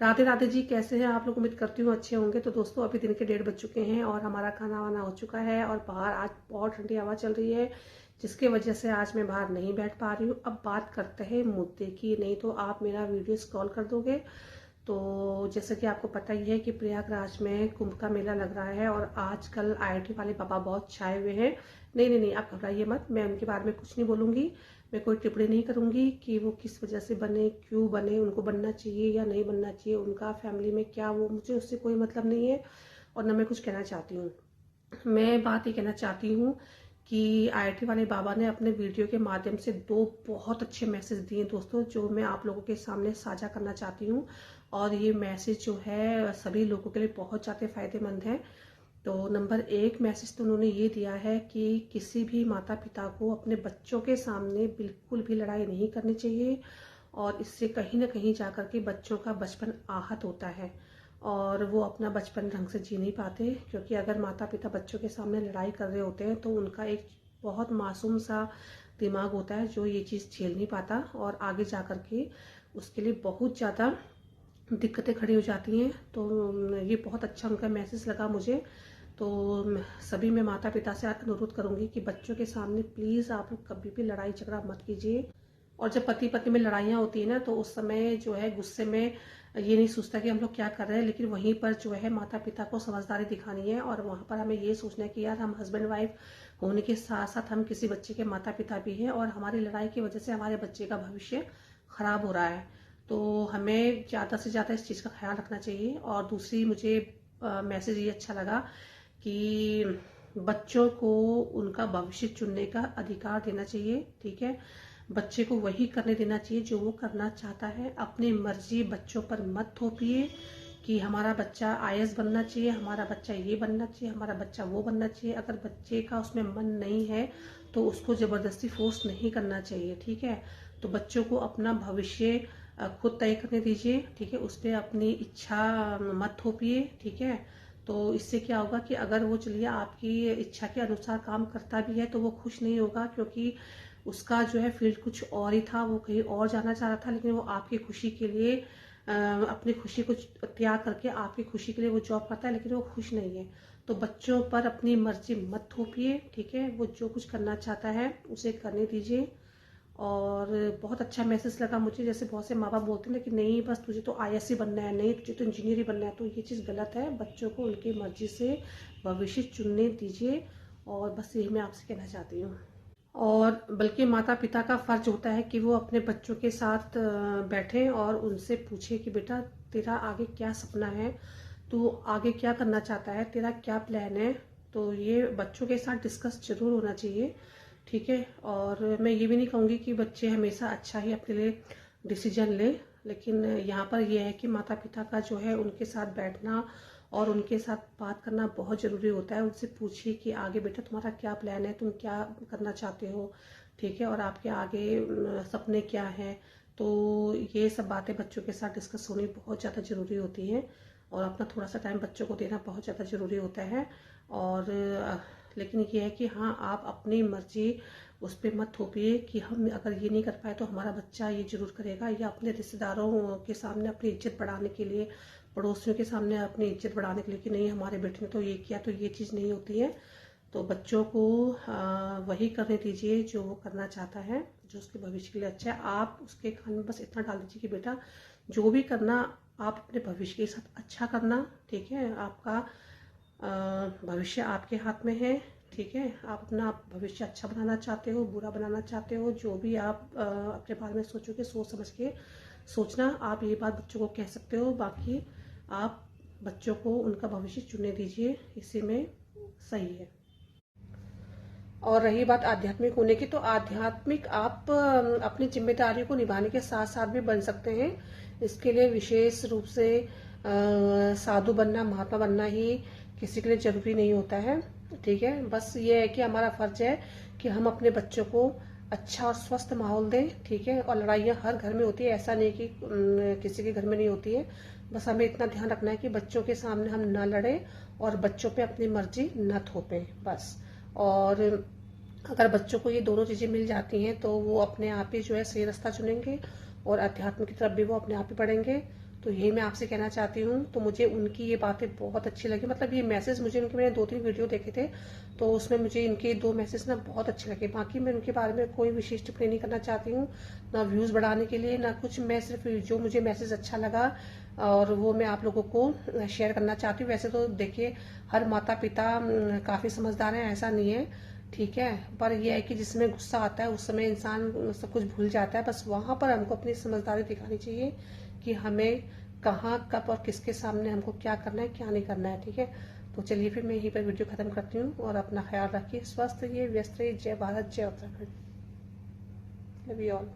राधे राधे जी, कैसे हैं आप लोग? उम्मीद करती हूँ अच्छे होंगे। तो दोस्तों, अभी दिन के 1:30 बज चुके हैं और हमारा खाना वाना हो चुका है और बाहर आज बहुत ठंडी हवा चल रही है, जिसके वजह से आज मैं बाहर नहीं बैठ पा रही हूँ। अब बात करते हैं मुद्दे की, नहीं तो आप मेरा वीडियो स्क्रॉल कर दोगे। तो जैसे कि आपको पता ही है कि प्रयागराज में कुंभ का मेला लग रहा है और आजकल आईआईटी वाले बाबा बहुत छाए हुए हैं। नहीं नहीं नहीं, आप घबराइए मत, मैं उनके बारे में कुछ नहीं बोलूँगी। मैं कोई टिप्पणी नहीं करूँगी कि वो किस वजह से बने, क्यों बने, उनको बनना चाहिए या नहीं बनना चाहिए, उनका फैमिली में क्या, वो मुझे उससे कोई मतलब नहीं है और ना मैं कुछ कहना चाहती हूँ। मैं बात ये कहना चाहती हूँ कि आईआईटी वाले बाबा ने अपने वीडियो के माध्यम से 2 बहुत अच्छे मैसेज दिए दोस्तों, जो मैं आप लोगों के सामने साझा करना चाहती हूँ। और ये मैसेज जो है सभी लोगों के लिए बहुत ज़्यादा फायदेमंद है। तो नंबर 1 मैसेज तो उन्होंने ये दिया है कि किसी भी माता पिता को अपने बच्चों के सामने बिल्कुल भी लड़ाई नहीं करनी चाहिए और इससे कहीं ना कहीं जाकर के बच्चों का बचपन आहत होता है और वो अपना बचपन ढंग से जी नहीं पाते। क्योंकि अगर माता पिता बच्चों के सामने लड़ाई कर रहे होते हैं तो उनका एक बहुत मासूम सा दिमाग होता है जो ये चीज़ झेल नहीं पाता और आगे जा कर के उसके लिए बहुत ज़्यादा दिक्कतें खड़ी हो जाती हैं। तो ये बहुत अच्छा उनका मैसेज लगा मुझे। तो सभी मैं माता पिता से अनुरोध करूंगी कि बच्चों के सामने प्लीज़ आप लोग कभी भी लड़ाई झगड़ा मत कीजिए। और जब पति पत्नी में लड़ाइयाँ होती है ना, तो उस समय जो है गुस्से में ये नहीं सोचता कि हम लोग क्या कर रहे हैं, लेकिन वहीं पर जो है माता पिता को समझदारी दिखानी है और वहाँ पर हमें ये सोचना है कि यार हम हस्बैंड वाइफ होने के साथ साथ हम किसी बच्चे के माता पिता भी हैं और हमारी लड़ाई की वजह से हमारे बच्चे का भविष्य खराब हो रहा है। तो हमें ज़्यादा से ज़्यादा इस चीज़ का ख्याल रखना चाहिए। और दूसरी मुझे मैसेज ये अच्छा लगा कि बच्चों को उनका भविष्य चुनने का अधिकार देना चाहिए। ठीक है, बच्चे को वही करने देना चाहिए जो वो करना चाहता है। अपनी मर्जी बच्चों पर मत थोपिए कि हमारा बच्चा आईएएस बनना चाहिए, हमारा बच्चा ये बनना चाहिए, हमारा बच्चा वो बनना चाहिए। अगर बच्चे का उसमें मन नहीं है तो उसको ज़बरदस्ती फोर्स नहीं करना चाहिए। ठीक है, तो बच्चों को अपना भविष्य खुद तय करने दीजिए। ठीक है, उस पर अपनी इच्छा मत थोपिए। ठीक है, तो इससे क्या होगा कि अगर वो चलिए आपकी इच्छा के अनुसार काम करता भी है तो वो खुश नहीं होगा, क्योंकि उसका जो है फील्ड कुछ और ही था, वो कहीं और जाना चाह रहा था। लेकिन वो आपकी खुशी के लिए अपनी खुशी को त्याग करके आपकी खुशी के लिए वो जॉब करता है, लेकिन वो खुश नहीं है। तो बच्चों पर अपनी मर्जी मत थोपिए। ठीक है, वो जो कुछ करना चाहता है उसे करने दीजिए। और बहुत अच्छा मैसेज लगा मुझे, जैसे बहुत से माँ बाप बोलते हैं ना कि नहीं बस तुझे तो आईएएस ही बनना है, नहीं तुझे तो इंजीनियर ही बनना है, तो ये चीज़ गलत है। बच्चों को उनकी मर्जी से भविष्य चुनने दीजिए और बस यही मैं आपसे कहना चाहती हूँ। और बल्कि माता पिता का फर्ज होता है कि वो अपने बच्चों के साथ बैठें और उनसे पूछे कि बेटा तेरा आगे क्या सपना है, तू आगे क्या करना चाहता है, तेरा क्या प्लान है। तो ये बच्चों के साथ डिस्कस जरूर होना चाहिए। ठीक है, और मैं ये भी नहीं कहूँगी कि बच्चे हमेशा अच्छा ही अपने लिए डिसीजन ले, लेकिन यहाँ पर यह है कि माता पिता का जो है उनके साथ बैठना और उनके साथ बात करना बहुत ज़रूरी होता है। उनसे पूछिए कि आगे बेटा तुम्हारा क्या प्लान है, तुम क्या करना चाहते हो। ठीक है, और आपके आगे सपने क्या हैं। तो ये सब बातें बच्चों के साथ डिस्कस होनी बहुत ज़्यादा ज़रूरी होती हैं और अपना थोड़ा सा टाइम बच्चों को देना बहुत ज़्यादा ज़रूरी होता है। और लेकिन ये है कि हाँ, आप अपनी मर्जी उस पर मत थोपिए कि हम अगर ये नहीं कर पाए तो हमारा बच्चा ये जरूर करेगा, या अपने रिश्तेदारों के सामने अपनी इज्जत बढ़ाने के लिए, पड़ोसियों के सामने अपनी इज्जत बढ़ाने के लिए कि नहीं हमारे बेटे ने तो ये किया, तो ये चीज़ नहीं होती है। तो बच्चों को वही करने दीजिए जो वो करना चाहता है, जो उसके भविष्य के लिए अच्छा है। आप उसके कान में बस इतना डाल दीजिए कि बेटा जो भी करना आप अपने भविष्य के साथ अच्छा करना। ठीक है, आपका भविष्य आपके हाथ में है। ठीक है, आप अपना भविष्य अच्छा बनाना चाहते हो, बुरा बनाना चाहते हो, जो भी आप अपने बारे में सोचोगे सोच समझ के सोचना। आप ये बात बच्चों को कह सकते हो, बाकी आप बच्चों को उनका भविष्य चुनने दीजिए, इसी में सही है। और रही बात आध्यात्मिक होने की, तो आध्यात्मिक आप अपनी जिम्मेदारियों को निभाने के साथ साथ भी बन सकते हैं। इसके लिए विशेष रूप से साधु बनना, महात्मा बनना ही किसी के लिए जरूरी नहीं होता है। ठीक है, बस ये है कि हमारा फर्ज है कि हम अपने बच्चों को अच्छा और स्वस्थ माहौल दें। ठीक है, और लड़ाइयाँ हर घर में होती है, ऐसा नहीं कि किसी के घर में नहीं होती है। बस हमें इतना ध्यान रखना है कि बच्चों के सामने हम न लड़ें और बच्चों पे अपनी मर्जी न थोपें बस। और अगर बच्चों को ये दोनों चीज़ें मिल जाती हैं तो वो अपने आप ही जो है सही रास्ता चुनेंगे और अध्यात्म की तरफ भी वो अपने आप ही बढ़ेंगे। तो यही मैं आपसे कहना चाहती हूँ। तो मुझे उनकी ये बातें बहुत अच्छी लगी, मतलब ये मैसेज मुझे उनके, मैंने 2-3 वीडियो देखे थे तो उसमें मुझे इनके 2 मैसेज ना बहुत अच्छे लगे। बाकी मैं उनके बारे में कोई विशेष टिप्पणी नहीं करना चाहती हूँ, ना व्यूज़ बढ़ाने के लिए ना कुछ। मैं सिर्फ जो मुझे मैसेज अच्छा लगा और वो मैं आप लोगों को शेयर करना चाहती हूँ। वैसे तो देखिए हर माता पिता काफ़ी समझदार हैं, ऐसा नहीं है, ठीक है, पर यह है कि जिसमें गुस्सा आता है उस समय इंसान सब कुछ भूल जाता है। बस वहाँ पर हमको अपनी समझदारी दिखानी चाहिए कि हमें कहाँ कब और किसके सामने हमको क्या करना है क्या नहीं करना है, ठीक है। तो चलिए फिर मैं यहीं पर वीडियो खत्म करती हूँ और अपना ख्याल रखिए, स्वस्थ रहिए, व्यस्त रहिए। जय भारत, जय उत्तराखंड, लव यू ऑल।